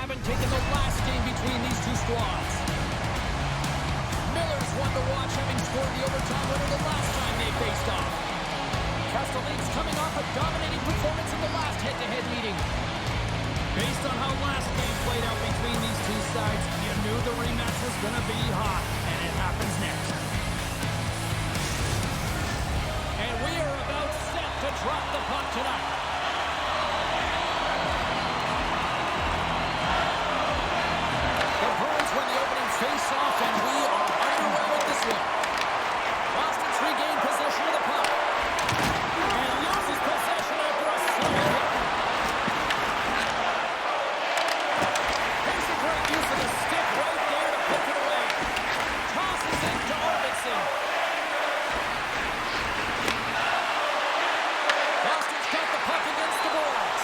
haven't taken the last game between these two squads. Miller's one to watch, having scored the overtime winner the last time they faced off. Castelline's coming off a dominating performance in the last head-to-head meeting. Based on how last game played out between these two sides, you knew the rematch was going to be hot, and it happens next. And we are about set to drop the puck tonight. The Bruins win the opening face-off, and we are underway with this one. Boston's regained possession of the puck. And loses possession after a sudden hit. Here's a great use of the stick right there to poke it away. Tosses it to Arvidsson. Boston's got the puck against the boards.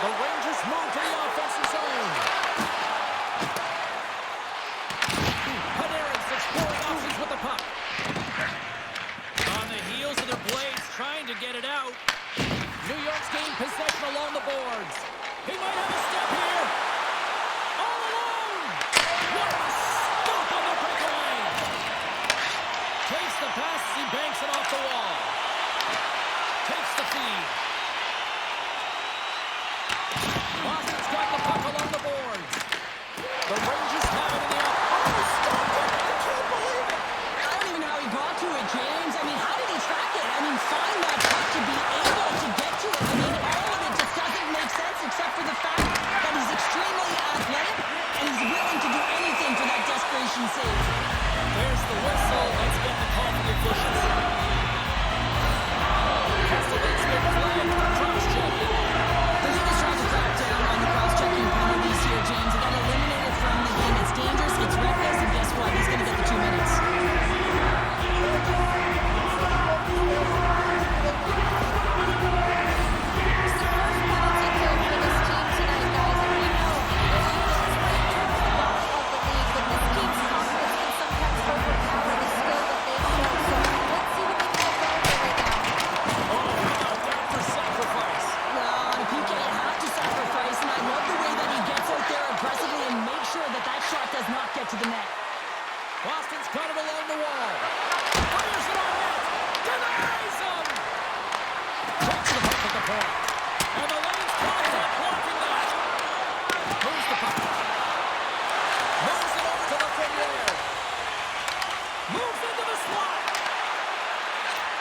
The Rangers move to the offensive zone. Panarin's exploring options with the puck. On the heels of their blades, trying to get it out. New York's gained possession along the boards. He might have a step here. All alone. What a stop on the breakaway. Takes the pass as he banks it off the wall. Takes the feed. Boston's got the puck along the boards. The Rangers have it in the off. Oh, stop it! I can't believe it! I don't even know how he got to it, James. I mean, how did he track it? I mean, find that puck to be able to get to it. I mean, all of it just doesn't make sense except for the fact that he's extremely athletic and he's willing to do anything for that desperation save. There's the whistle. Let's get the call for the officials. Castelline's been flagged for cross-checking. They're just trying to crack down on the cross-checking penalties here, James. They got eliminated from the game. It's dangerous, it's reckless, and guess what? He's going to get the 2 minutes. For sacrifice. Well, the PK have to sacrifice, and I love the way that he gets out there aggressively and makes sure that that shot does not get to the net. Boston's got it along the wall. Fires it on net. Denies him. Takes the puck at the point. And the Lions caught it, blocking that. Moves the puck. Moves it over to the Ferrier. Moves into the slot.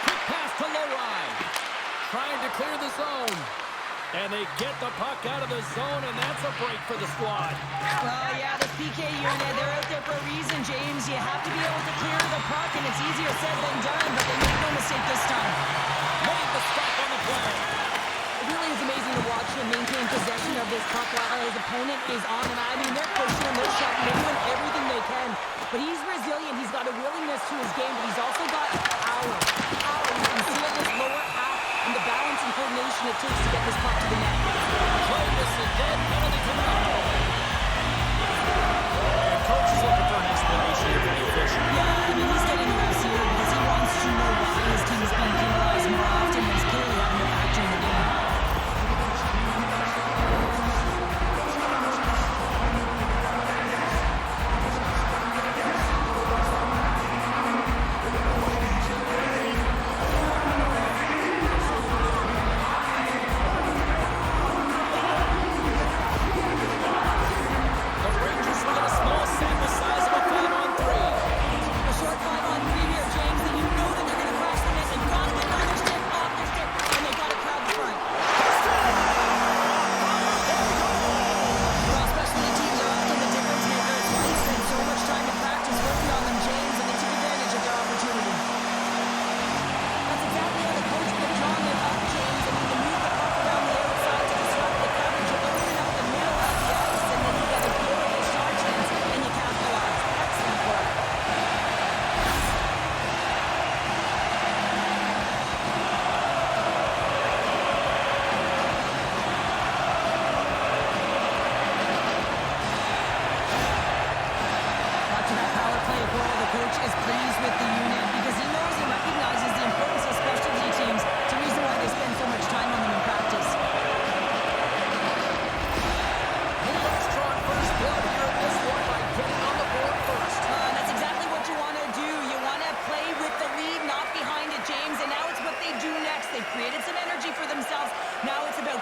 Quick pass to Lowride. Trying to clear the zone. And they get the puck out of the zone, and that's a break for the squad. Well, yeah, this PK unit, they're out there for a reason, James. You have to be able to clear the puck, and it's easier said than done, but they made no mistake this time. Made the stop on the play. It really is amazing to watch him maintain possession of this puck while his opponent is on him. I mean, they're pushing him, they're shutting, they're doing everything they can. But he's resilient, he's got a willingness to his game, but he's also got power. Power, you can see it in his lower half, and the balance and coordination it takes to get this puck to the net. Play this a dead penalty coming up. And coach is looking for an explanation here for the official. Yeah, I mean, he's getting nervous here because he wants to know why his team is being penalized more often. He's clearly having a factor in the game. The Rangers will get a small sample size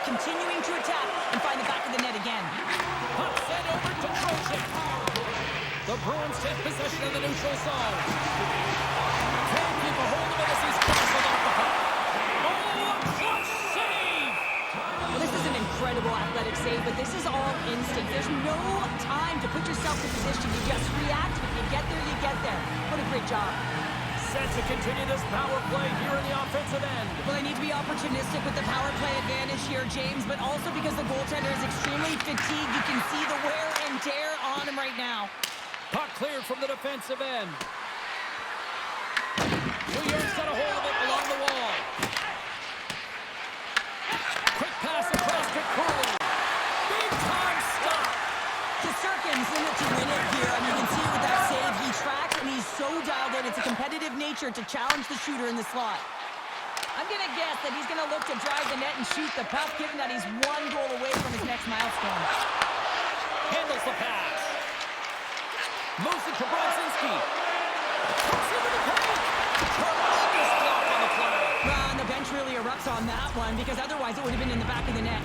continuing to attack and find the back of the net again. Puck sent over to Trojan. The Bruins take possession of the neutral zone. Can't keep a hold of it as he's crossing off the puck. Oh, a clutch save! Well, this is an incredible athletic save, but this is all instinct. There's no time to put yourself in position. You just react. If you get there, you get there. What a great job. Set to continue this power play here in the offensive end. Well, they need to be opportunistic with the power play advantage here, James, but also because the goaltender is extremely fatigued. You can see the wear and tear on him right now. Puck cleared from the defensive end. New York's got a hold of it along the wall. Quick pass across to Curley. Big time stop. Sirkin's in it to win it here, and you can see with that save, he tracked and he's so dialed in. It's a competitive nature to challenge the shooter in the slot. I'm going to guess that he's going to look to drive the net and shoot the puck, given that he's one goal away from his next milestone. Handles the pass. Moves it to Brodzinski. Cuts into the paint. Tremendous block on the play. Well, and the bench really erupts on that one, because otherwise it would have been in the back of the net.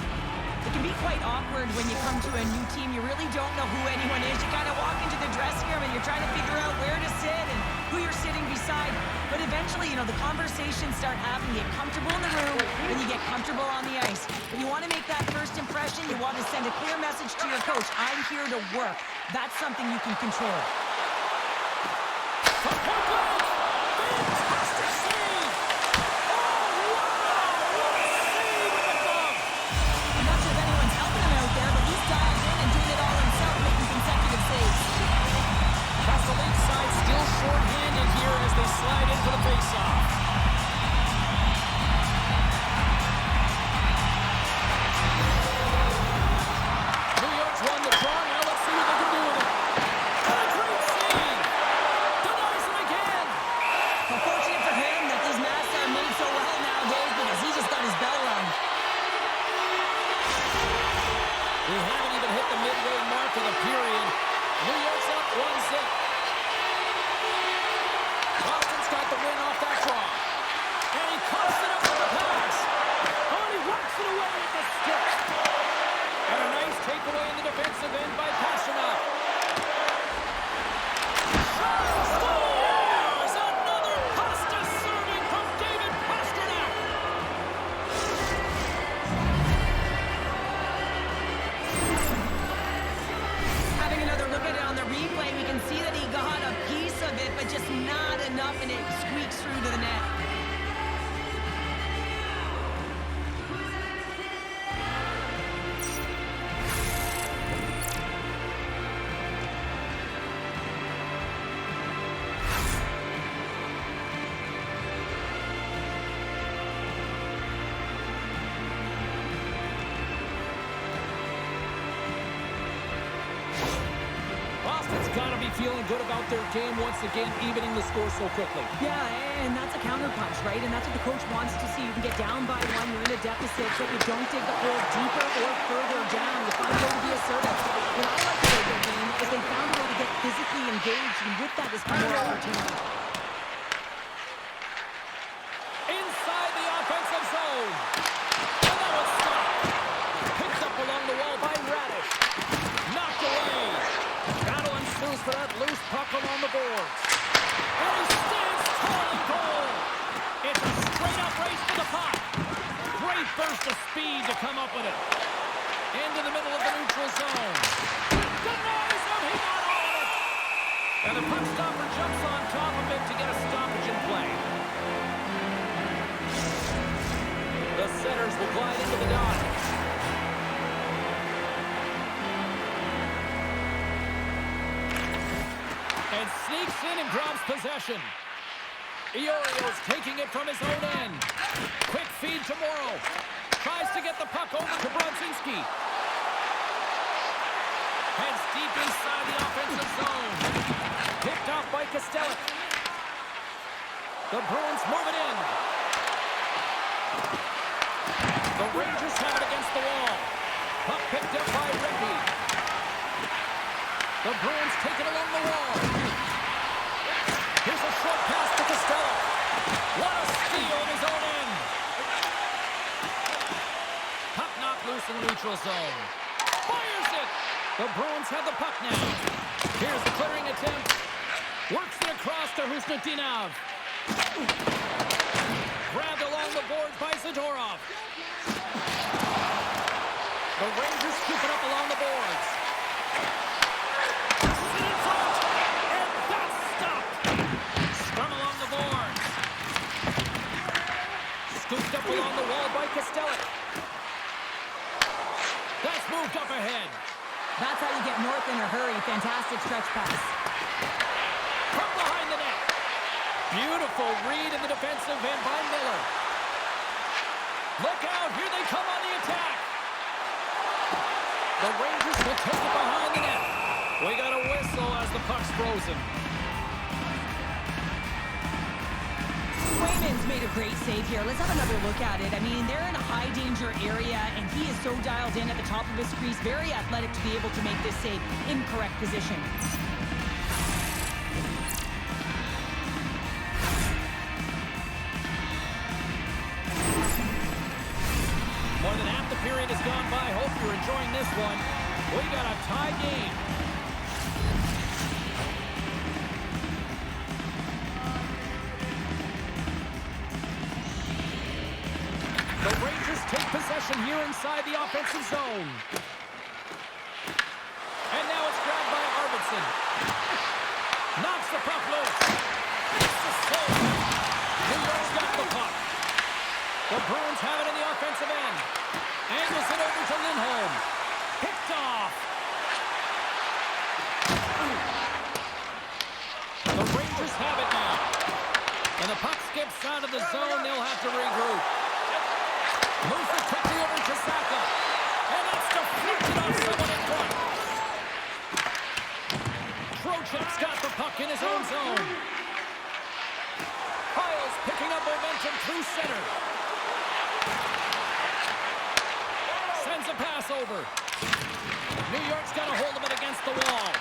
It can be quite awkward when you come to a new team. You really don't know who anyone is. You kind of walk into the dressing room and you're trying to figure out where to sit and who you're sitting beside. But eventually, you know, the conversations start happening. You get comfortable in the room and you get comfortable on the ice. But you want to make that first impression. You want to send a clear message to your coach. I'm here to work. That's something you can control. Fantastic save! Oh, wow! What a save with the glove! I'm not sure if anyone's helping him out there, but he's dialed in and doing it all himself, making consecutive saves. Castle League side still short-handed here as they slide into the face-off. New York's won the draw. Now let's see what they can do with it. And a great save! Denies him again! Unfortunate for him that these masks are made so well nowadays because he just got his bell rung. We haven't even hit the midway mark of the period. New York's up 1-0. Boston's got the win off that draw. And he cuts it up with the pass. Oh, and he works it away with the stick. And a nice takeaway in the defensive end by Pasternak. Scores! Another pasta serving from David Pasternak. Having another look at it on the replay, we can see that he got a piece of it, but just not enough, and it squeaks through to the net. Boston's got to be feeling good about their game once again, evening the score so quickly. Yeah, and that's a counterpunch, right? And that's what the coach wants to see. You can get down by one, you're in a deficit, but you don't dig the hole deeper or further down. You find a way to be assertive. What I like about their game is they found a way to get physically engaged, and with that has come more opportunity. Inside the offensive zone. And that was stopped. Picked up along the wall by Radish. Knocked away. Battle ensues for that loose puck along the boards. And he stands tall in goal. It's a straight-up race for the puck. Great burst of speed to come up with it. Into the middle of the neutral zone. Denies him. He got all of it. And the puck stopper jumps on top of it to get a stoppage in play. The centers will glide into the dot. And sneaks in and grabs possession. Iorio's taking it from his own end. Quick feed to Morrow. Tries to get the puck over to Brodzinski. Heads deep inside the offensive zone. Picked off by Kostelic. The Bruins move it in. The Rangers have it against the wall. Puck picked up by Rickey. The Bruins take it along the wall. Here's a short pass to Costello. What a steal in his own end. Puck knocked loose in the neutral zone. Fires it! The Bruins have the puck now. Here's the clearing attempt. Works it across to Husnutinov. Grabbed along the boards by Zadorov. The Rangers scoop it up along the boards. It's out! And that's stopped! Scrum along the boards. Scooped up along the wall by Kostelic. That's moved up ahead. That's how you get north in a hurry. Fantastic stretch pass. From behind the net. Beautiful read in the defensive end by Miller. Look out, here they come on the attack. The Rangers will take it behind the net. We got a whistle as the puck's frozen. Swayman's made a great save here. Let's have another look at it. I mean, they're in a high-danger area, and he is so dialed in at the top of his crease. Very athletic to be able to make this save in correct position. More than half the period has gone by. Hope you're enjoying this one. We got a tie game. The Rangers take possession here inside the offensive zone. And now it's grabbed by Arvidsson. Knocks the puck loose. It's the save. New York's got the puck. The Bruins have it in the offensive end. Angles it over to Lindholm. Picked off. The Rangers have it now. And the puck skips out of the zone. They'll have to regroup. Moves it quickly over to Saka. And it's deflected off someone in front. Trocheck's got the puck in his own zone. Piles picking up momentum through center. Sends a pass over. New York's got a hold of it against the wall.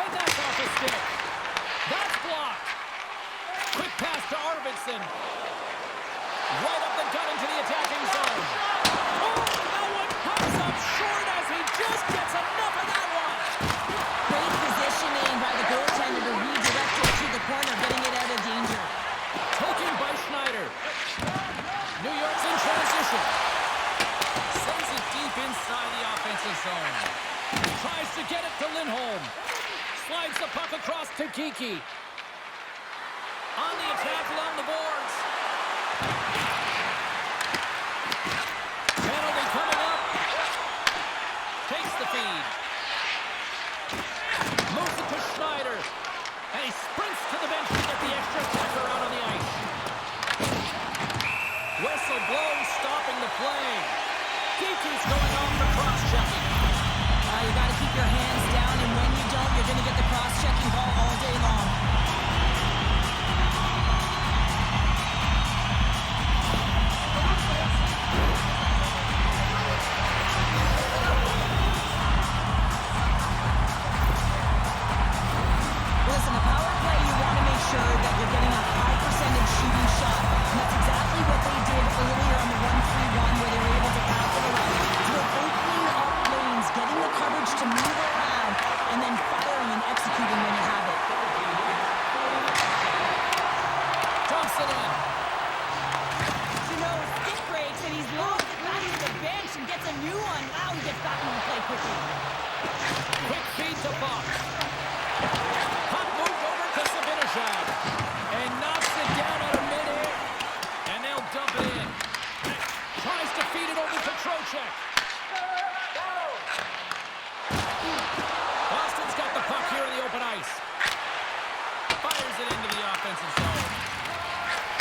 And that's off the stick. That's blocked. Quick pass to Arvidsson. Right up the gut into the attacking zone. Oh, that one comes up short as he just gets enough of that one. Great positioning by the goaltender to redirect it to the corner, getting it out of danger. Taken by Schneider. New York's in transition. Sends it deep inside the offensive zone. Tries to get it to Lindholm. Slides the puck across to Kiki. On the attack along the boards. Penalty coming up. Takes the feed. Moves it to Schneider. And he sprints to the bench to get the extra attacker out on the ice. Whistle blown, stopping the play. Kiki's going off for cross-checking. You got to keep your hands down, and when you don't, you're going to get the cross-checking ball all day long. Listen, a power play, you want to make sure that you're getting a high percentage shooting shot, and that's exactly what they did earlier on the 1-3-1, where they were able to capitalize. So they're opening up lanes, getting the coverage to move around, and then firing and executing when you have it. Dumps it in. You know, stick breaks, and he's lost it back to the bench and gets a new one. Wow, he gets back into the play quickly. Quick feed to Fox. Puck moved over to Sabinishad. And knocks it down out of midair. And they'll dump it in. Tries to feed it over to Trocheck. Boston's got the puck here in the open ice. Fires it into the offensive zone.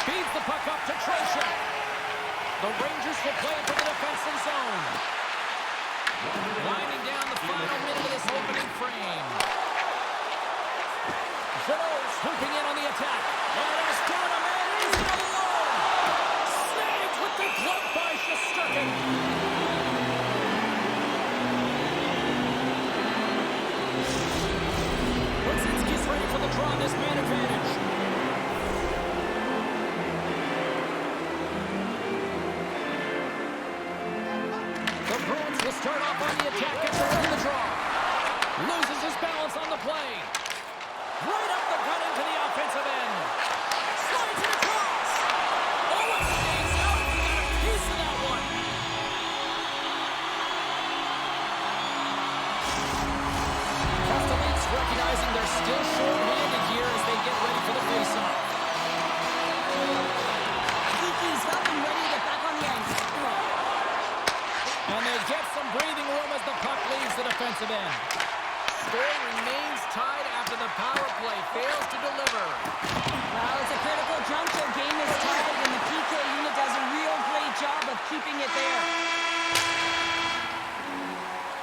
Feeds the puck up to Trocheck. The Rangers will play it to the defensive zone. Winding down the final minute of this opening frame. Jeannot's hooping in on the attack. And it's down a man. He's in alone. Snagged with the glove by Shesterkin. Brzezinski's ready for the draw on this man advantage. The Bruins start off on the attack after winning the draw. Loses his balance on the play. Right up the gut into the offensive end. Slides it across. Oh, it stays out. He got a piece of that one. Castellites recognizing they're still short-handed here as they get ready for the face-off. Kiki's up and ready to get back on the ice. And they get some breathing room as the puck leaves the defensive end. Score remains tied after the power play fails to deliver. Well, it's a critical juncture. Game is tied, and the PK unit does a real great job of keeping it there.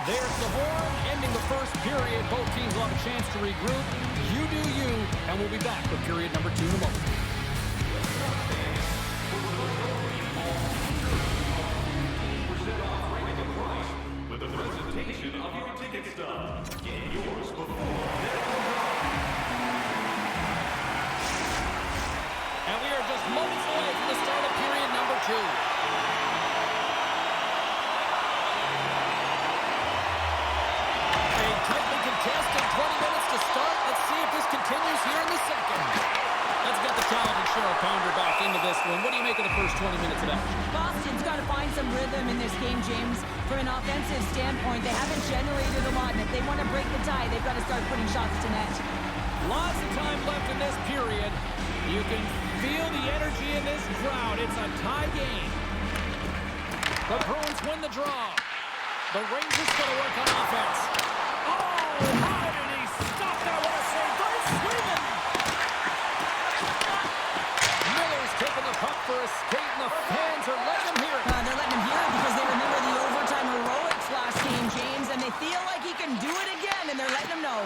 There's the horn, ending the first period. Both teams will have a chance to regroup. You do you, and we'll be back for period number 2 in a moment. With the presentation of your ticket stub. Get yours before. And we are just moments away from the start of period number 2. Tightly contested, 20 minutes to start. Let's see if this continues here in the second. Let's get the talented Cheryl Pounder back into this one. What do you make of the first 20 minutes of action? Boston's got to find some rhythm in this game, James. From an offensive standpoint, they haven't generated a lot, and if they want to break the tie, they've got to start putting shots to net. Lots of time left in this period. You can feel the energy in this crowd. It's a tie game. The Bruins win the draw. The Rangers going to work on offense. Oh, how did he stop that? What a save by Sweden! Miller's taking the puck for a skate, and the fans are letting him hear it. They're letting him hear it because they remember the overtime heroics last game, James, and they feel like he can do it again, and they're letting him know.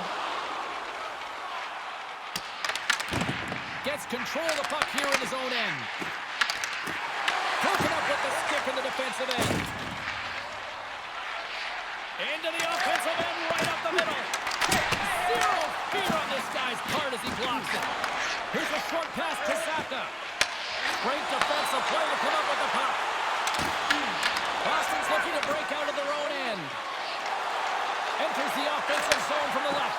Gets control of the puck here in his own end. Hooking up with the stick in the defensive end. Into the offensive end, right up the middle. Zero fear on this guy's part as he blocks it. Here's a short pass to Saka. Great defensive play to come up with the puck. Boston's looking to break out of their own end. Enters the offensive zone from the left.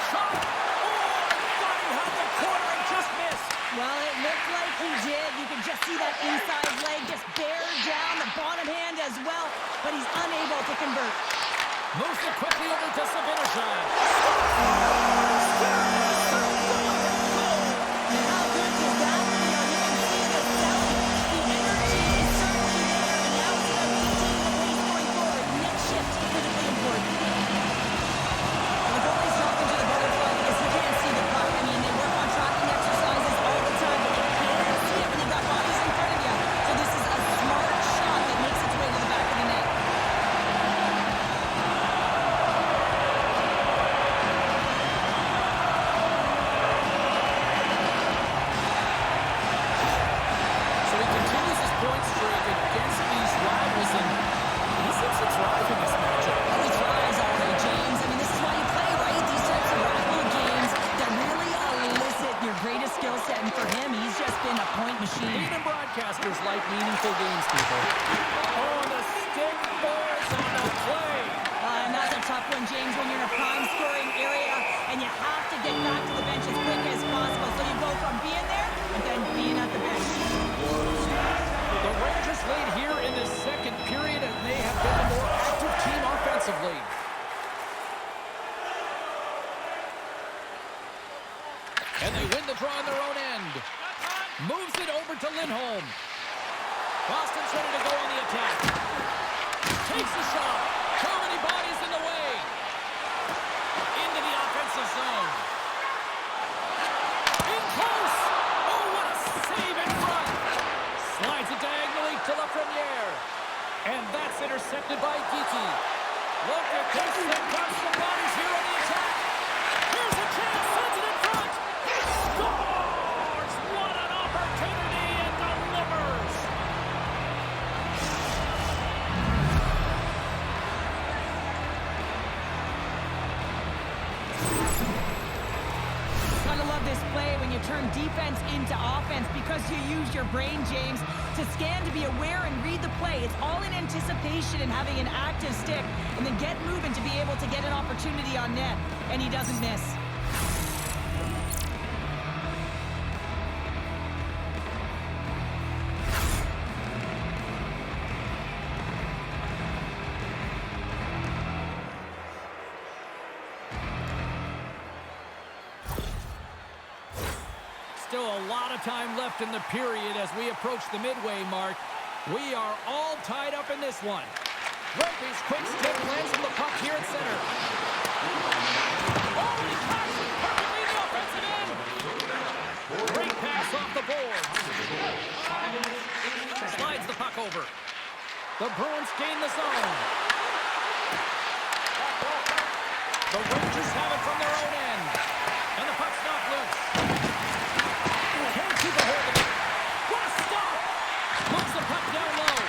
Shot! Oh, thought he had the corner and just missed. Well, it looked like he did. You can just see that inside leg just bear down, the bottom hand as well, but he's unable to convert. Moves it quickly over to Sabinishad. How good is that? You know, you can see the sound, the energy is certainly there, and now it's about maintaining the pace going forward. Next shift, critically important. The goalies drop into the butterfly because he can't see the puck. I mean, they work on tracking exercises all the time, but they can't see it when you've got bodies in front of you. So this is a smart shot that makes its way to the back of the net. So he continues his point streak against these rivals, and he seems to thrive in this matchup. He tries all right, James. I mean, this is why you play, right? These types of rival games that really elicit your greatest skill set. And for him, he's just been a point machine. Even broadcasters like meaningful games, people. Oh, the stick boards on the play. And that's a tough one, James, when you're in a prime scoring area and you have to get back to the bench as quick as possible. So you go from being there and then being at the bench. The Rangers lead here in the second period, and they have been the more active team offensively. And they win the draw on their own end. Moves it over to Lindholm. Boston's ready to go on the attack. Takes the shot. Too many bodies in the way. Into the offensive zone. In close. Oh, what a save in front. Slides it diagonally to Lafreniere. And that's intercepted by Geeky. Look at this. They've got some bodies here on the attack. Here's a chance. Sends it in front. Scores! What an opportunity and delivers. Gotta love this play when you turn defense into offense because you use your brain, James. to scan, to be aware, and read the play. It's all in anticipation and having an active stick, and then get moving to be able to get an opportunity on net, and he doesn't miss. Still a lot of time left in the period as we approach the midway mark. We are all tied up in this one. Rugby's quick stick lands from the puck here at center. Oh, he cuts perfectly in the offensive end. Great pass off the boards. Slides the puck over. The Bruins gain the zone. The Rangers have it from their own end. And the puck's knocked loose. Can't keep a hold of it. What a stop! Moves the puck down low.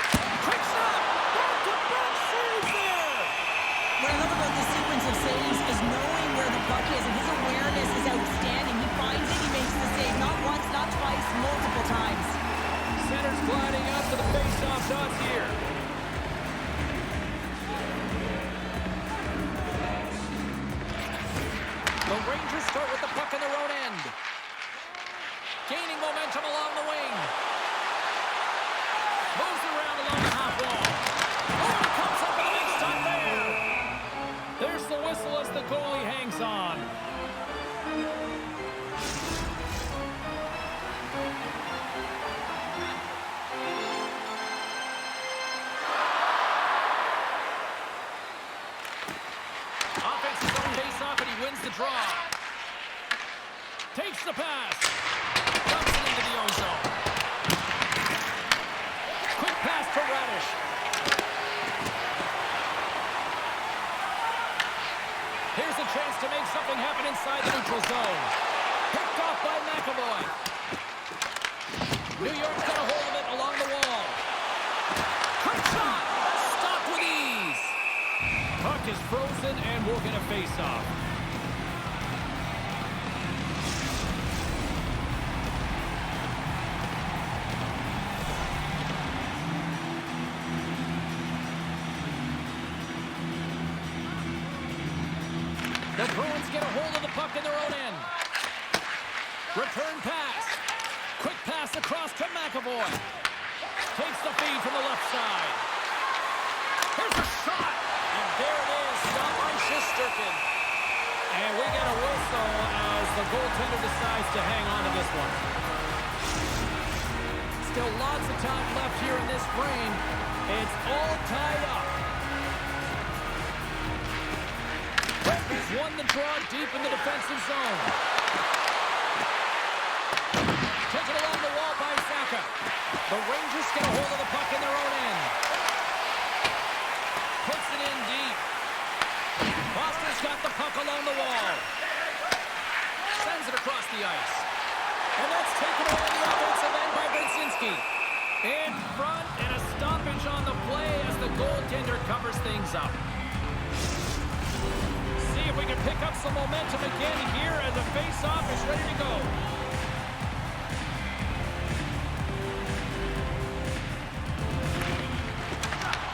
Quick shot! Back-to-back saves there! What I love about this sequence of saves is knowing where the puck is, and his awareness is outstanding. He finds it, he makes the save, not once, not twice, multiple times. Center's gliding up to the face-off dots here. The Rangers start with the puck in their own end. Gaining momentum along the wing. Moves around along the half wall. Oh, it comes up with a big stop there. There's the whistle as the goalie hangs on. Offensive zone face-off, and he wins the draw. Takes the pass. Dumps it into the own zone. Quick pass to Radish. Here's a chance to make something happen inside the neutral zone. Picked off by McAvoy. New York's got a hold of it along the wall. Quick shot. Stopped with ease. Puck is frozen, and we'll get a face-off. The Bruins get a hold of the puck in their own end. Return pass. Quick pass across to McAvoy. Takes the feed from the left side. Here's a shot. And there it is. Stop by Shesterkin. And we get a whistle as the goaltender decides to hang on to this one. Still lots of time left here in this frame. It's all tied up. Rangers won the draw deep in the defensive zone. Taken along the wall by Saka. The Rangers get a hold of the puck in their own end. Puts it in deep. Boston's got the puck along the wall. Sends it across the ice. And that's taken away on the offensive end by Brzezinski. In front, and a stoppage on the play as the goaltender covers things up. See if we can pick up some momentum again here as the face-off is ready to go.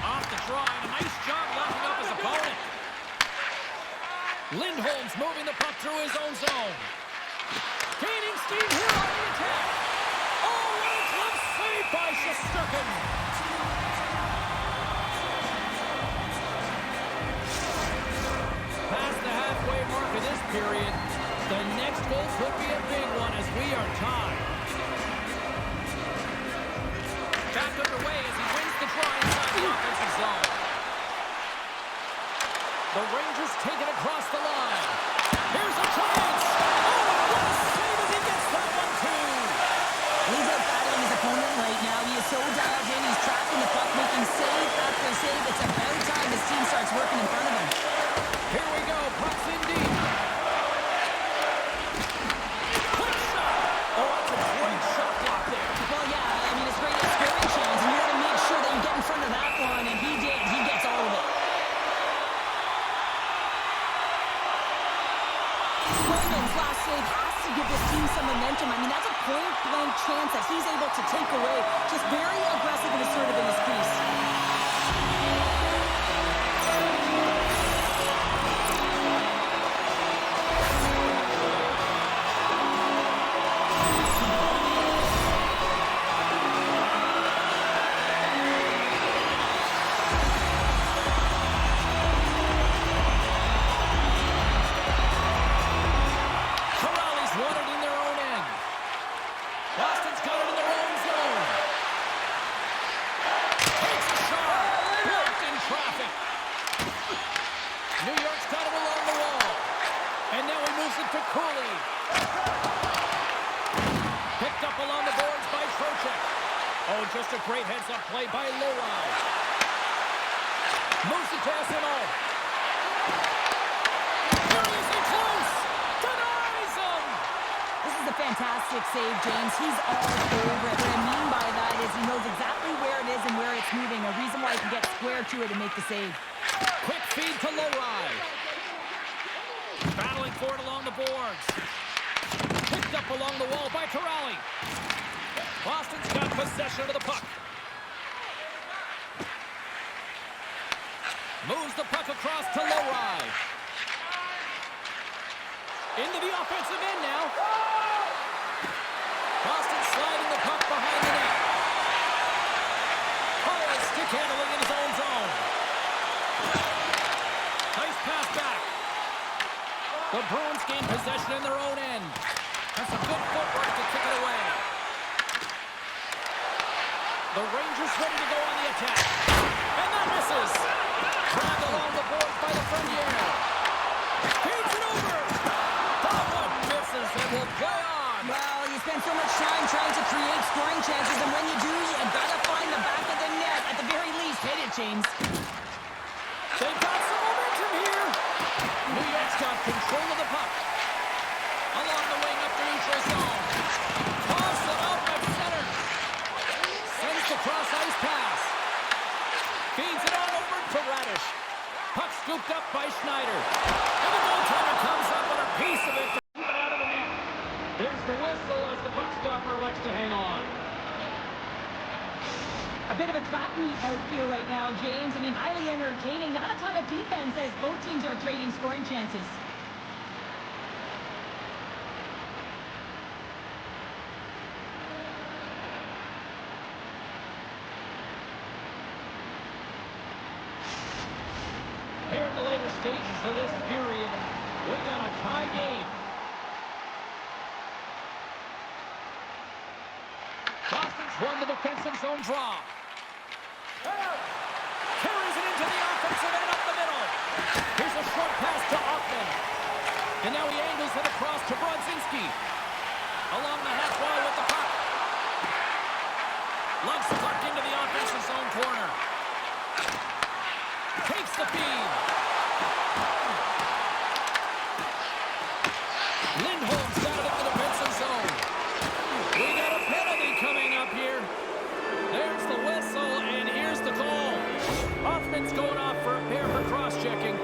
Off the draw, and a nice job locking up his opponent. Lindholm's moving the puck through his own zone. Gaining steam here on the attack. Oh, what a glove save by Shesterkin. Past the halfway mark of this period, the next goal could be a big one as we are tied. Back underway as he wins the draw inside the offensive zone. The Rangers take it across the line. Here's a chance. Oh, what a save as he gets that one too. He's out battling his opponent right now. He is so dialed in. He's tracking the puck, making save after save. It's about time his team starts working in front of him. Here we go. Puck's in deep. Quick shot. Oh, that's a great shot block there. Well, yeah, I mean, it's great at scoring chance, and you want to make sure that you get in front of that one, and he did. He gets all of it. Swayman's last save has to to give this team some momentum. I mean, that's a point-blank chance that he's able to take away. Just very aggressive and assertive in his crease. Just a great heads-up play by Lowry. Moves it to SMO. Seriously close! Denies him! This is a fantastic save, James. He's all over it. What I mean by that is he knows exactly where it is and where it's moving. A reason why he can get square to it and make the save. Quick feed to Lowry. Battling for it along the boards. Picked up along the wall by Corrali. Boston's got possession of the puck. Moves the puck across to Lowry. Into the offensive end now. Boston sliding the puck behind the net. Hall stick handling in his own zone. Nice pass back. The Bruins gain possession in their own end. That's some good footwork to kick it away. The Rangers ready to go on the attack. And that misses. Dragged along the boards by the Fernier. Feeds it over. That one misses and will play on. Well, you spend so much time trying to create scoring chances, and when you do, you gotta find the back of the net. At the very least, hit it, James. They've got some momentum here. New York's got control of the puck. Along the wing up the neutral zone. Toss it out by center. Sends the cross-ice pass. Feeds it on over to Radish. Puck scooped up by Schneider. And the goaltender comes up with a piece of it to keep it out of the net. There's the whistle as the puck stopper elects to hang on. A bit of a trap meet out here right now, James. I mean, highly entertaining. Not a ton of defense as both teams are trading scoring chances. Here in the later stages of this period, we got a tie game. Boston's won the defensive zone draw. Carries it into the offensive end up the middle. Here's a short pass to Hoffman. And now he angles it across to Brodzinski. Along the half wall with the puck. Lugs the puck into the offensive zone corner. Takes the feed. Lindholm's got it in the defensive zone. We got a penalty coming up here. There's the whistle, and here's the call. Hoffman's going off for a pair for cross-checking.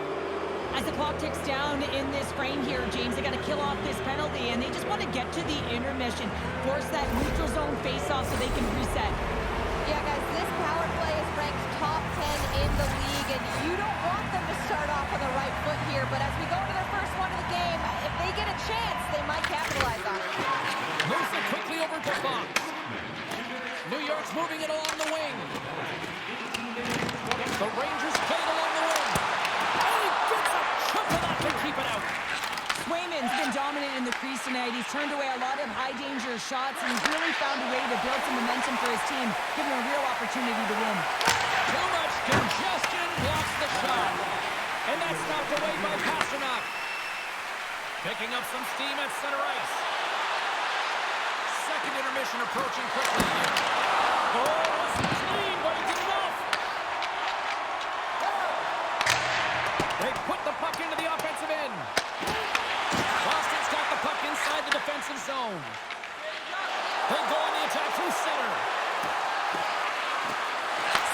As the clock ticks down in this frame here, James, they got to kill off this penalty, and they just want to get to the intermission, force that neutral zone face-off so they can reset. Yeah, guys, this power play is ranked top 10 in the league, and you don't want them to start off on the right foot here, but as we go to their first one of the game, if they get a chance, they might capitalize on it. Moves it quickly over to Fox. New York's moving it along the wing. The Rangers play it along the wing. And he gets a chunk of that to keep it out. Swayman's been dominant in the crease tonight. He's turned away a lot of high-danger shots, and he's really found a way to build some momentum for his team, giving him a real opportunity to win. Too much congestion blocks the shot. And that's knocked away by Pasternak. Picking up some steam at center ice. Second intermission approaching quickly. Oh, wasn't clean, but it's enough. They put the puck into the offensive end. Boston's got the puck inside the defensive zone. They go on the attack through center.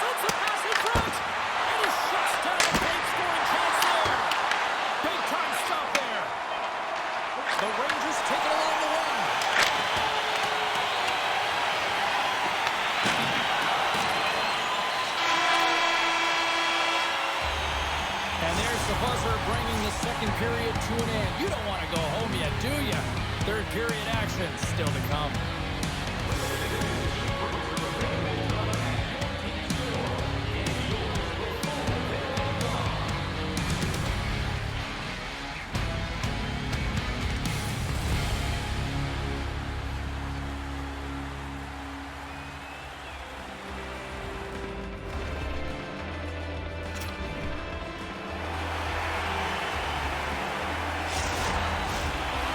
Sends a pass in front. And he shuts down a big scoring chance there. Big time stop there. The Rangers take it along the The buzzer bringing the second period to an end. You don't want to go home yet, do you? Third period action still to come.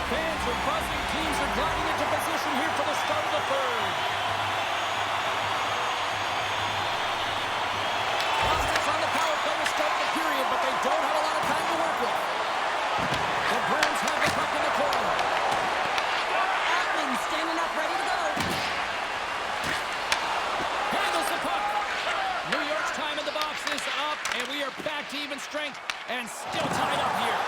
Fans are buzzing. Teams are gliding into position here for the start of the third. Boston's on the power play to start the period, but they don't have a lot of time to work with. The Bruins have the puck in the corner. Atman standing up, ready to go. Handles the puck. New York's time in the box is up, and we are back to even strength and still tied up here.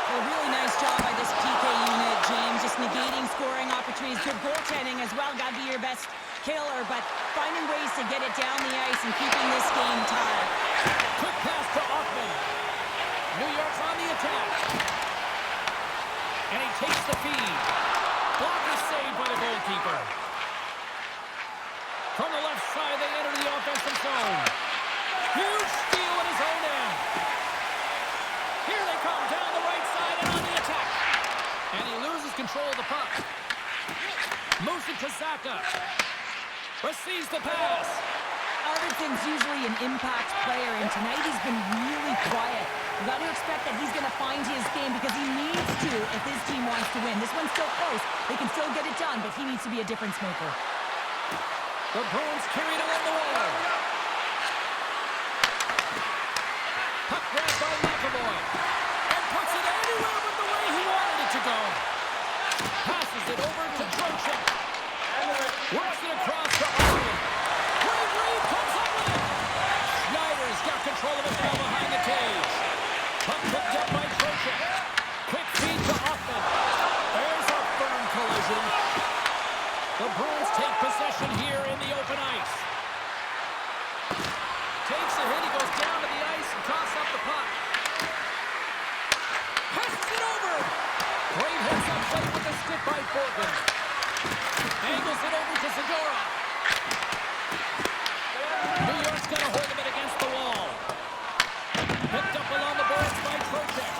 A really nice job by this PK unit, James. Just negating scoring opportunities. Good goaltending as well. Got to be your best killer, but finding ways to get it down the ice and keeping this game tied. Quick pass to Offman. New York's on the attack. And he takes the feed. Block is saved by the goalkeeper. From the left side, they enter the offensive zone. Huge steal at his own end. Here they come down the right side and on the attack. And he loses control of the puck. Moves it to Zaka. Receives the pass. Arvidsson's usually an impact player, and tonight he's been really quiet. You got to expect that he's going to find his game because he needs to if his team wants to win. This one's still close. They can still get it done, but he needs to be a difference maker. The Bruins carried along the wall. Puck grabbed by McAvoy. And puts it anywhere but the way he wanted it to go. Passes it over to Trocheck. Works it across to Arden. Great read, comes up with it. Schneider's got control of it now behind the cage. Puck picked up by Trocheck. Quick feed to Offman. There's a firm collision. The Bruins take possession here in the open ice. Takes a hit, he goes down to the ice and tosses up the puck. Passes it over. Great hits up plate with a stick by Forgan. Angles it over to Zadora. New York's got a hold of it against the wall. Picked up along the boards by Trocheck.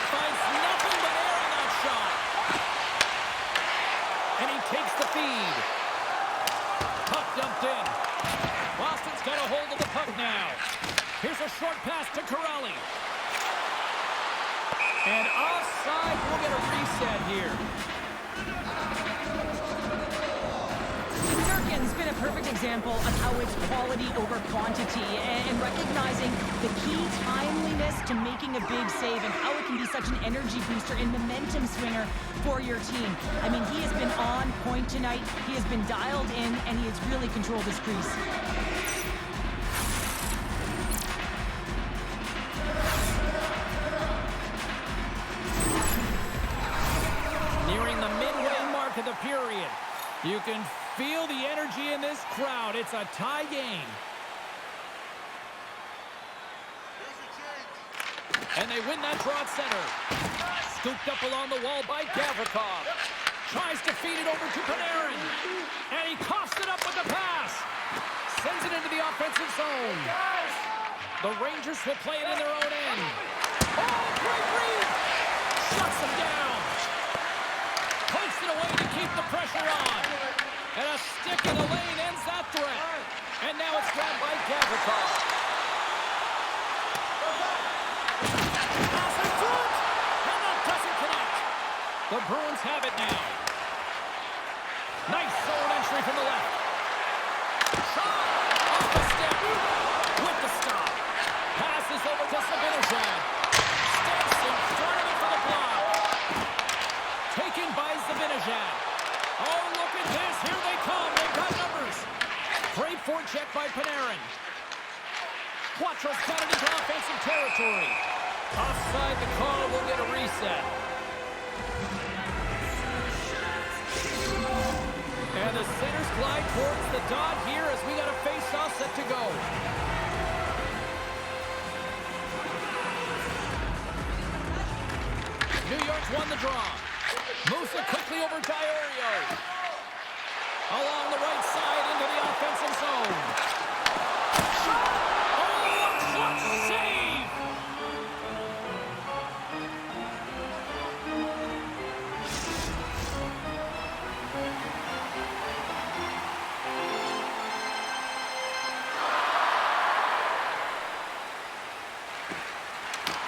Finds nothing but air on that shot. And he takes the feed. Puck dumped in. Boston's got a hold of the puck now. Here's a short pass to Corrali. And offside, we'll get a reset here. Durkin's been a perfect example of how it's quality over quantity and recognizing the key timeliness to making a big save and how it can be such an energy booster and momentum swinger for your team. I mean, he has been on point tonight. He has been dialed in, and he has really controlled his crease. Nearing the midway mark of the period. You can feel the energy in this crowd. It's a tie game. And they win that draw at center. Scooped up along the wall by Gavrikov. Tries to feed it over to Panarin. And he coughs it up with the pass. Sends it into the offensive zone. The Rangers will play it in their own end. Oh, great read! Shuts them down. Takes it away to keep the pressure on. And a stick in the lane ends that threat. And now it's grabbed by Gavrikov. Pass in front! And that doesn't connect. The Bruins have it now. Nice zone entry from the left. Shot! Off the stick. With the stop. Passes over to Zibanejad. Steps in front of it for the block. Taken by Zibanejad. Oh, look at this. Here they come. They've got numbers. Great forecheck by Panarin. Quatro's got it into offensive territory. Offside the call. Will get a reset. And the centers glide towards the dot here as we got a face-off set to go. won the draw. Moves it quickly over Diorio. Along the right side into the offensive zone. Oh, clutch save!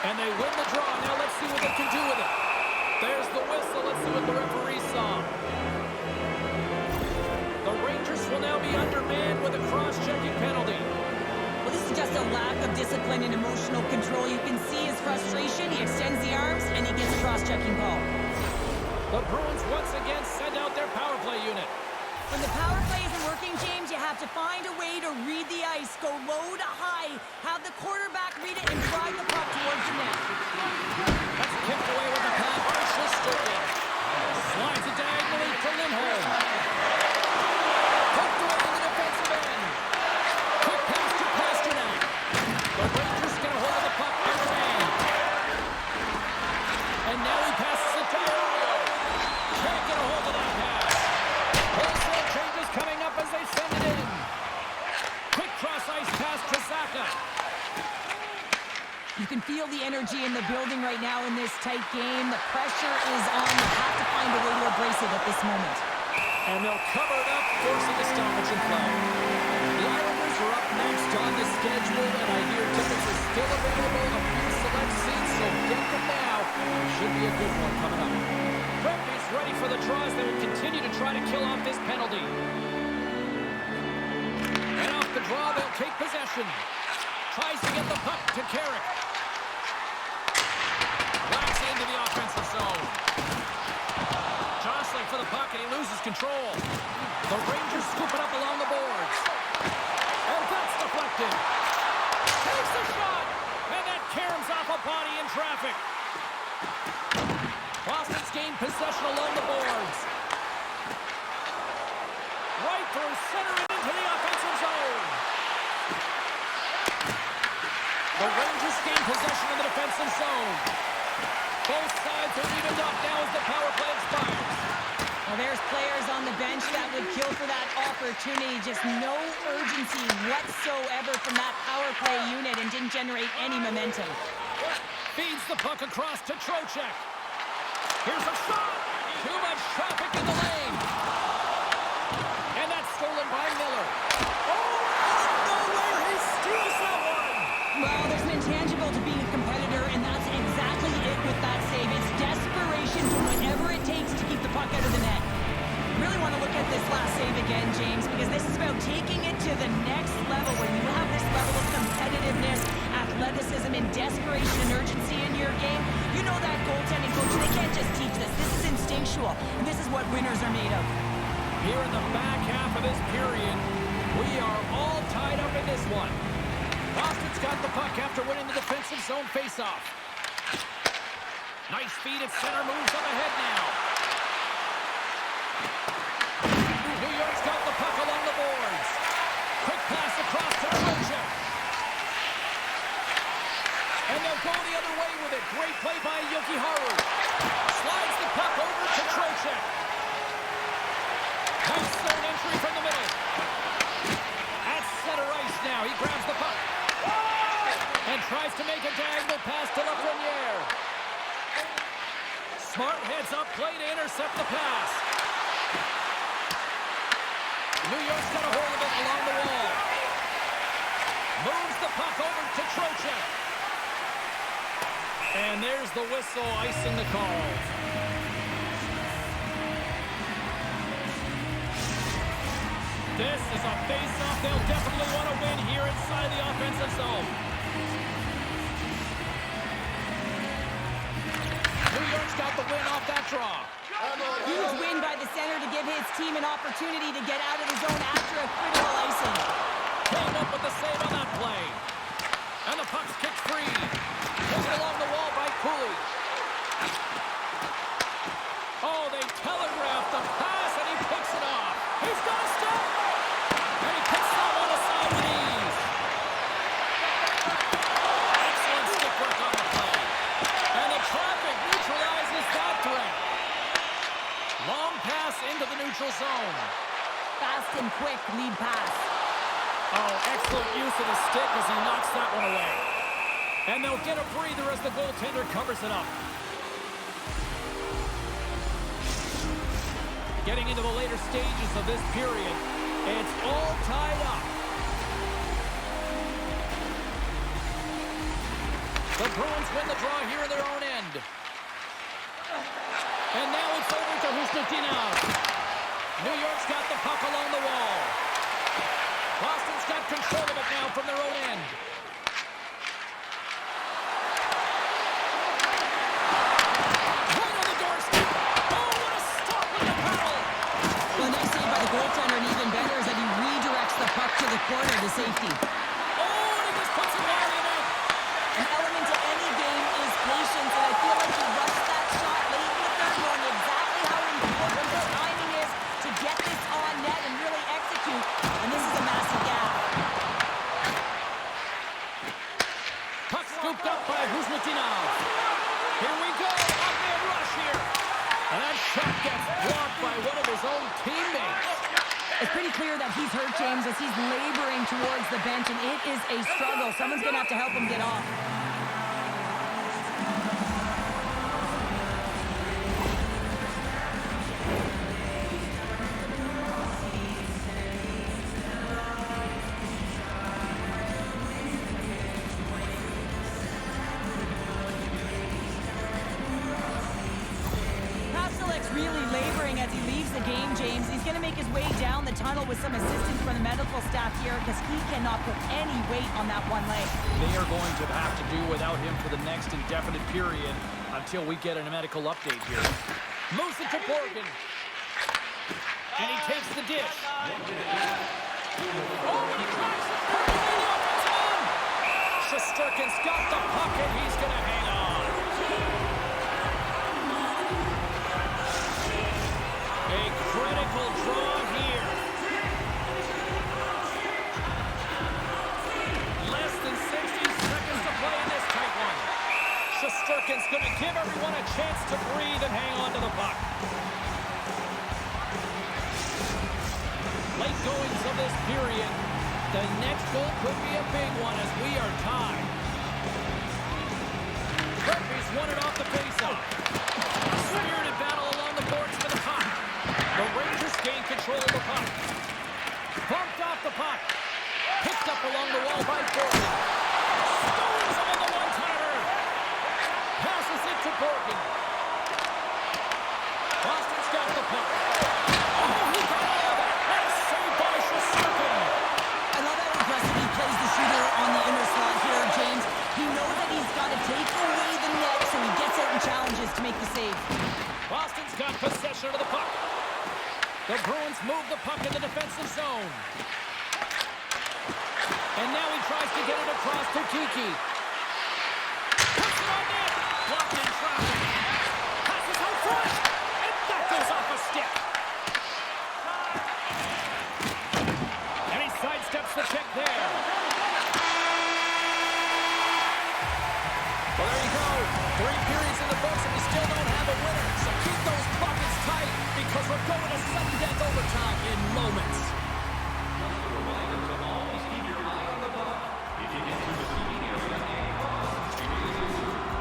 And they win the draw. Now let's see what they can do with it. There's the whistle. Let's see what the referee saw. The Rangers will now be undermanned with a cross-checking penalty. Well, this is just a lack of discipline and emotional control. You can see his frustration. He extends the arms, and he gets a cross-checking call. The Bruins once again send out their power play unit. When the power play isn't working, James, you have to find a way to read the ice. Go low to high. Have the quarterback read it and drive the puck towards the net. That's kicked away with the pass. Arshlestokin slides it diagonally to Lindholm. Poked away in the defensive end. Quick pass to Pasternak. The Rangers get a hold of the puck underhand. And now he passes it to Diorio. Can't get a hold of that pass. Wholesale changes coming up as they send it in. Quick cross-ice pass to Zacha. You can feel the energy in the building right now in this tight game. The pressure is on. You have to find a way to embrace it at this moment. And they'll cover it up, forcing a stoppage in play. The Islanders are up next on the schedule, and I hear tickets are still available. A few select seats, so get them now. Should be a good one coming up. Brett is ready for the draws. They will continue to try to kill off this penalty. And off the draw, they'll take possession. Tries to get the puck to Carrick. Whacks into the offensive zone. Jostling for the puck, and he loses control. The Rangers scoop it up along the boards. And that's deflected. Takes a shot, and that caroms off a body in traffic. Boston's gained possession along the boards. Right through center and into the offensive zone. The Rangers gain possession in the defensive zone. Both sides are evened up now as the power play expires. Well, there's players on the bench that would kill for that opportunity. Just no urgency whatsoever from that power play unit and didn't generate any momentum. Feeds the puck across to Trocheck. Here's a shot. Too much traffic in the lane. And that's stolen by Miller. Oh, nowhere. He steals that one. Well, there's an intangible to being a competitor, and that's exactly it with that save. It's desperation to whatever it takes to keep the puck out of the net. Really want to look at this last save again, James, because this is about taking it to the next level. When you have this level of competitiveness, athleticism, and desperation and urgency in your game, you know that goaltending coach, they can't just teach this. This is instinctual, and this is what winners are made of. Here in the back half of this period, we are all tied up in this one. Boston's got the puck after winning the defensive zone faceoff. Nice feed at center, moves up ahead now. New York's got the puck along the boards. Quick pass across to Trocheck. And they'll go the other way with it. Great play by Jokiharju. Slides the puck over to Trocheck. Nice zone entry from the middle. At center ice now. He grabs the puck. And tries to make a diagonal pass to Lafreniere. Smart heads up play to intercept the pass. New York's got a hold of it along the wall. Moves the puck over to Trocheck. And there's the whistle icing the calls. This is a face-off they'll definitely want to win here inside the offensive zone. New York's got the win off that draw. Huge win by the center to give his team an opportunity to get out of the zone after a critical icing. Came up with the save on that play. And the puck's kicked free. Taken along the wall by Cooley. Oh, they telegraphed the pass, and he picks it off. He's got to stop. And he picks that one aside with ease. Excellent stick work on the play. And the traffic neutralizes that stick as he knocks that one away. And they'll get a breather as the goaltender covers it up. Getting into the later stages of this period, it's all tied up. The Bruins win the draw here in their own end. And now it's over to Husnutinov. New York's got the puck along the wall. Boston's got control of it now from their own end. Right on the doorstep. Oh, what a stop with the paddle. Well, nice save by the goaltender, and even better is that he redirects the puck to the corner to safety. Oh, and he just puts it wide in it. An element to any game is patience, and I feel like he rushed that shot late in the third, knowing exactly how important the timing is to get this on net and really execute, and this is a massive gap. Puck scooped up by Husnutinov. Here we go, up-man rush here. And that shot gets blocked by one of his own teammates. It's pretty clear that he's hurt, James, as he's laboring towards the bench, and it is a struggle. Someone's going to have to help him get off. Really laboring as he leaves the game, James. He's going to make his way down the tunnel with some assistance from the medical staff here because he cannot put any weight on that one leg. They are going to have to do without him for the next indefinite period until we get a medical update here. Moves it to Borgen. And he takes the dish. Oh, and he drives it perfectly in the offensive zone. Shesterkin's got the puck, and he's going to hang on. A critical draw here. Less than 60 seconds to play in this tight one. Shesterkin's going to give everyone a chance to breathe and hang on to the puck. Late goings of this period. The next goal could be a big one as we are tied. Murphy's won it off the faceoff. Spirited battle along the boards for the puck. The Rangers gain control of the puck. Bumped off the puck. Picked up along the wall by Borgen. Stones on the one-timer. Passes it to Borgen. Boston's got the puck. Oh, he got all of it. That's saved by Shesterkin. I love how impressive he plays the shooter on the inner slot here, James. He knows that he's got to take away the net, so he gets out and challenges to make the save. Boston's got possession of the puck. The Bruins move the puck in the defensive zone. And now he tries to get it across to Kiki. Puts it on net. Blocked in traffic. Passes out front. And that goes off a stick. And he sidesteps the check there. Well, there you go. 3 periods in the books and we still don't have a winner. So keep those buckets tight because we're going to sudden death overtime in moments.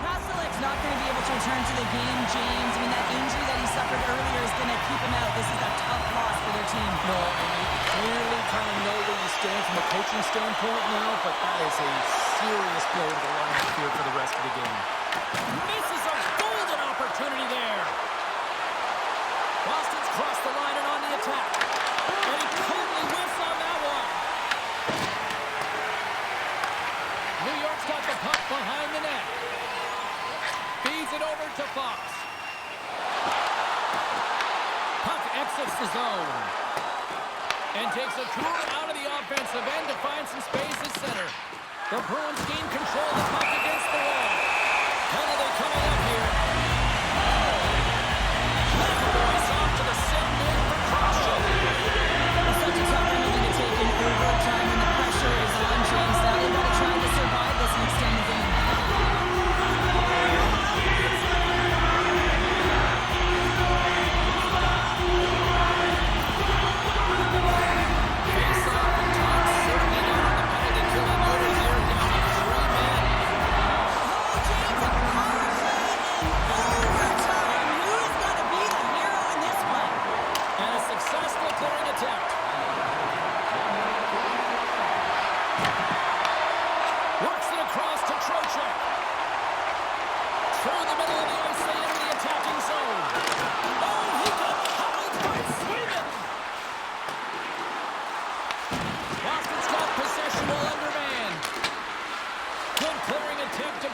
Pastelik's not going to be able to return to the game, James. I mean, that injury that he suffered earlier is going to keep him out. This is a tough loss for their team. No, and you clearly kind of know where you stand from a coaching standpoint now, but that is a serious blow to the line here for the rest of the game. Misses a golden opportunity there. Boston's crossed the line and on the attack. And he totally whiffs on that one. New York's got the puck behind the net. Feeds it over to Fox. Puck exits the zone. And takes a tour out of the offensive end to find some space at center. The Bruins gain control of the puck against the wall. Penalty coming up here. Boys off to the set man for cross-check. It's such a tough penalty to take in overtime when the pressure is on, James. Now they've got to try to survive this and extend the game. Face off and Tom certainly not on the penalty killing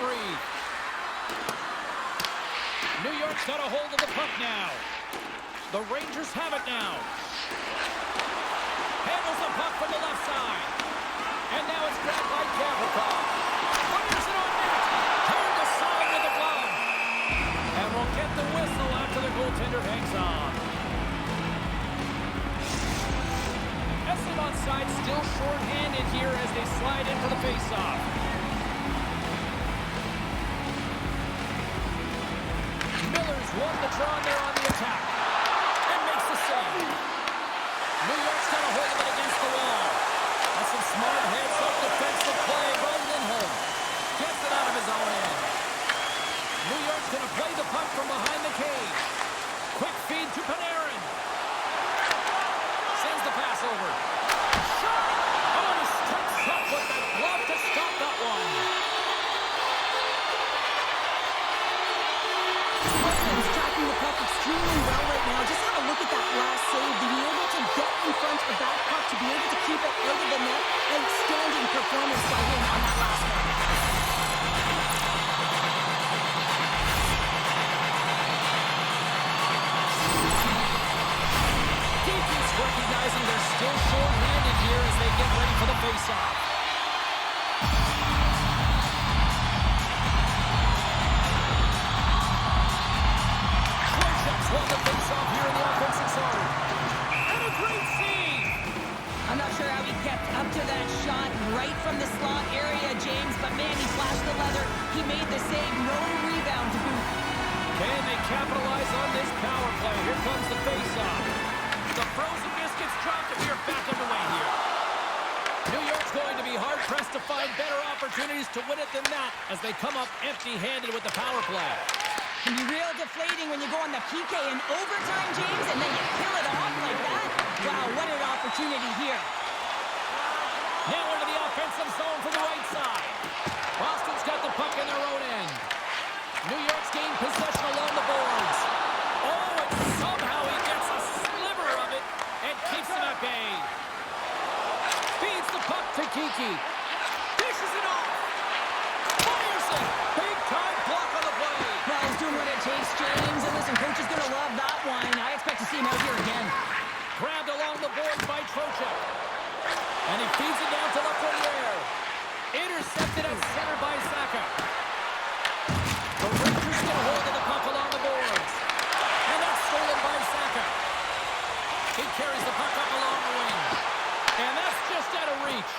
breathe. New York's got a hold of the puck now. The Rangers have it now. Handles the puck from the left side. And now it's grabbed by Gavrikov. Fires it on net. Turned aside with the glove. And we'll get the whistle after the goaltender hangs on. Esteban's side still short-handed here as they slide in for the face-off. Miller's won the draw there on the attack. And makes the save. New York's got a hold of it against the wall. That's some smart heads-up defensive play by Lindholm. Gets it out of his own end. New York's going to play the puck from behind the cage. Quick feed to Panarin. Sends the pass over. Shot! Oh, he steps up with that glove to stop that one. Swayman's tracking the puck extremely well right now. Just have a look at that last save. To be able to get in front of that puck, to be able to keep it out of the net. Outstanding performance by him on that last one. Defense recognizing they're still short-handed here as they get ready for the face-off. Trocheck's won the face-off here in the offensive zone. And a great save! I'm not sure how he kept up to that shot right from the slot area, James, but man, he flashed the leather. He made the save. No rebound to boot. Can they capitalize on this power play? Here comes the face-off. The frozen biscuits dropped and we are back underway here. New York's going to be hard-pressed to find better opportunities to win it than that as they come up empty-handed with the power play. Can be real deflating when you go on the PK in overtime, James, and then you kill it off like that. Wow, what an opportunity here. Now into the offensive zone from the right side. Boston's got the puck in their own end. New York's gained possession along the boards. Oh, and somehow he gets a sliver of it and keeps him at bay. Feeds the puck to Kiki. Dishes it off. Fires it. Big time block on the play. Well, he's doing what it takes, James. And listen, coach is going to love that one. I expect to see him out here again. Grabbed along the boards by Trocheck. And he feeds it down to left in the air. Intercepted at center by Saka. The Rangers get a hold of the puck along the boards. And that's stolen by Saka. He carries the puck up along the wing. And that's just out of reach.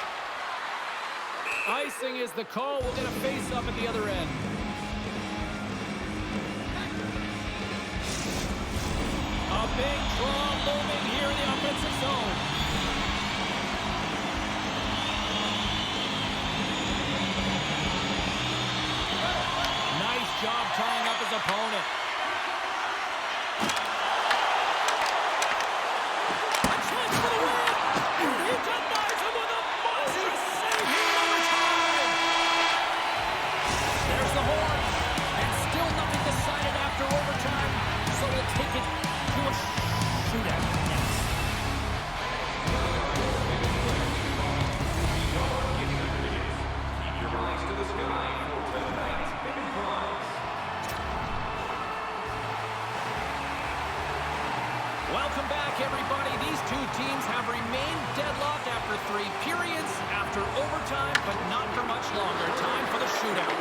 Icing is the call. We'll get a face-up at the other end. A big draw moving here in the offensive zone. Nice job tying up his opponent. A chance for the win! He denies him with a monstrous save here in overtime! There's the horn. And still nothing decided after overtime. So we'll take it to a shootout next. Keep your eyes to the sky for tonight's big prize. Welcome back, everybody. These two teams have remained deadlocked after 3 periods, after overtime, but not for much longer. Time for the shootout.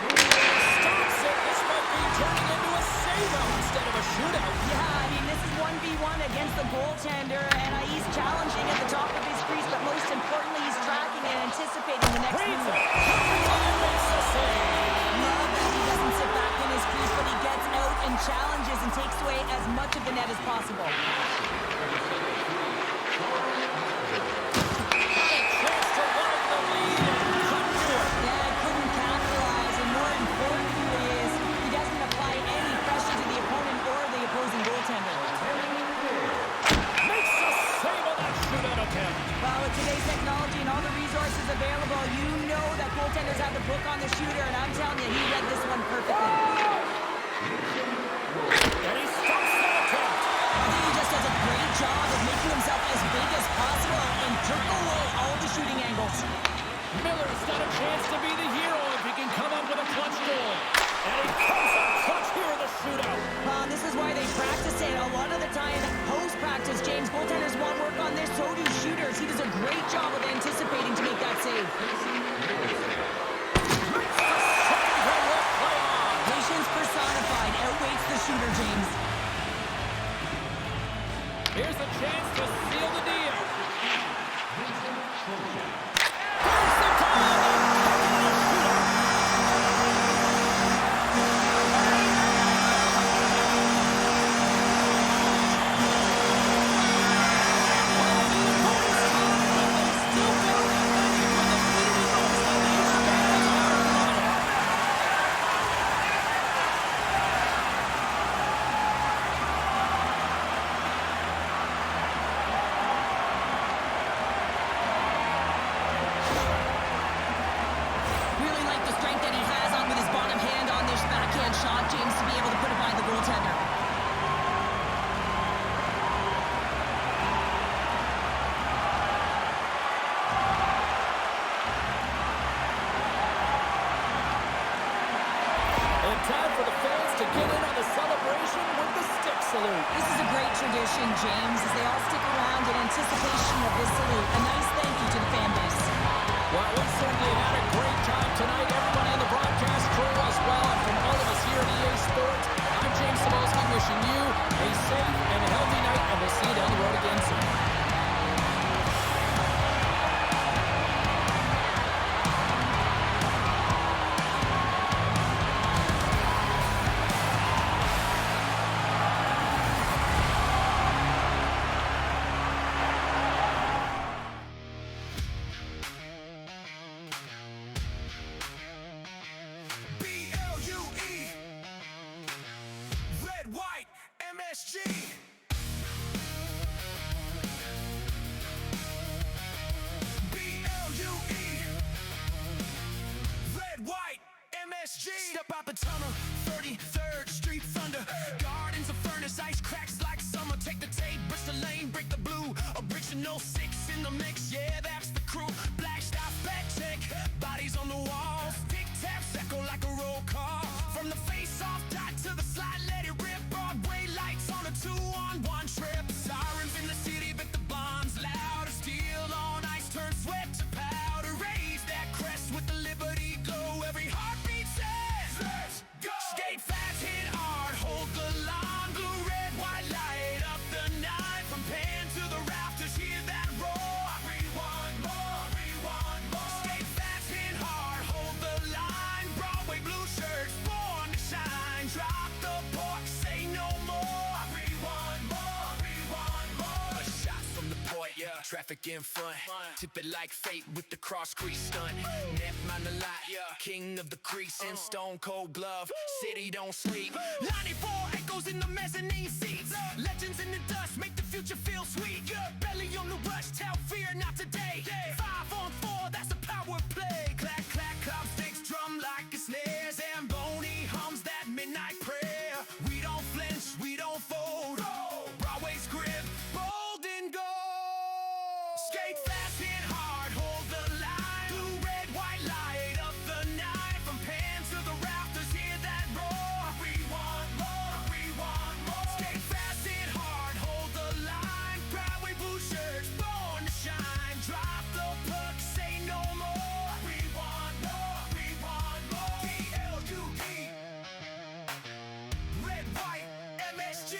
Stops it. This might be turning into a save-out instead of a shootout. Yeah, I mean, this is 1v1 against the goaltender, and he's challenging at the top of his crease, but most importantly, he's tracking and anticipating the next Reads move. it. And makes the save. Love that he doesn't sit back in his crease, but he gets out and challenges and takes away as much of the net as possible. Chance to widen the lead and cut through it. Yeah, couldn't capitalize, and more importantly is he doesn't apply any pressure to the opponent or the opposing goaltender. Makes a save on that shootout attempt. Well, with today's technology and all the resources available, you know that goaltenders have the book on the shooter, and I'm telling you, he read this one perfectly. And he stops that attempt. I think he just does a great job of making himself as big as possible and took away all the shooting angles. Miller's got a chance to be the hero if he can come up with clutch goal. And he comes up clutch here in the shootout. This is why they practice it. A lot of the time, post-practice, James, goaltenders want work on this, so do shooters. He does a great job of anticipating to make that save. Patience personified outweighs the shooter, James. Here's the chance to seal the deal. Time for the fans to get in on the celebration with the stick salute. This is a great tradition, James, as they all stick around in anticipation of this salute. A nice thank you to the fan base. Well, we certainly had a great time tonight. Everybody in the broadcast crew as well. And from all of us here at EA Sports, I'm James Cebulski wishing you a safe and healthy night, and we'll see you down the road again soon. MSG. B-L-U-E. Red, white, MSG. Step out the tunnel, 33rd Street Thunder. Gardens of furnace, ice cracks like summer. Take the tape, Bristol Lane, break the blue. Original 6 in the mix, yeah, that's the crew. Black stop, back check, bodies on the walls. Tic-tacs echo like a roll call. From the face-off dot to the slide, let it rip. Broadway lights on a 2-on-1 trip. Sirens in the city, but the bombs louder. Steel on ice, turn sweat to powder. Raise that crest with the Liberty glow. Every heartbeat says, let's go. Skate fast, hit hard, hold the line. Blue, red, white, light up the night. From pan to the rafters, hear that roar. Rewind more, rewind more. Skate fast, hit hard, hold the line. Broadway blue shirts, born to shine. Drop the pork, say no more. Rewind more, rewind more. A shot from the point, yeah. Traffic in front, tip it like fate with the cross crease stunt. Net man a lot, king of the crease in stone cold glove. City don't sleep. 94 echoes in the mezzanine seats. Legends in the dust make the future feel sweet. Belly on the rush, tell fear not today. 5 on 4, that's a power play. Clack, clack, cop sticks drum like a snare. Zamboni hums that midnight prayer. We don't flinch, we don't fold. Broadway's grip, bold and gold. Skate fast, hit hard, hold the line. Blue, red, white, light up the night. From pan to the rafters, hear that roar. We want more, we want more. Skate fast, hit hard, hold the line. Broadway blue shirts, born to shine. Drop the puck, say no more. We want more, we want more. B-L-U-E. Red, white, MSG.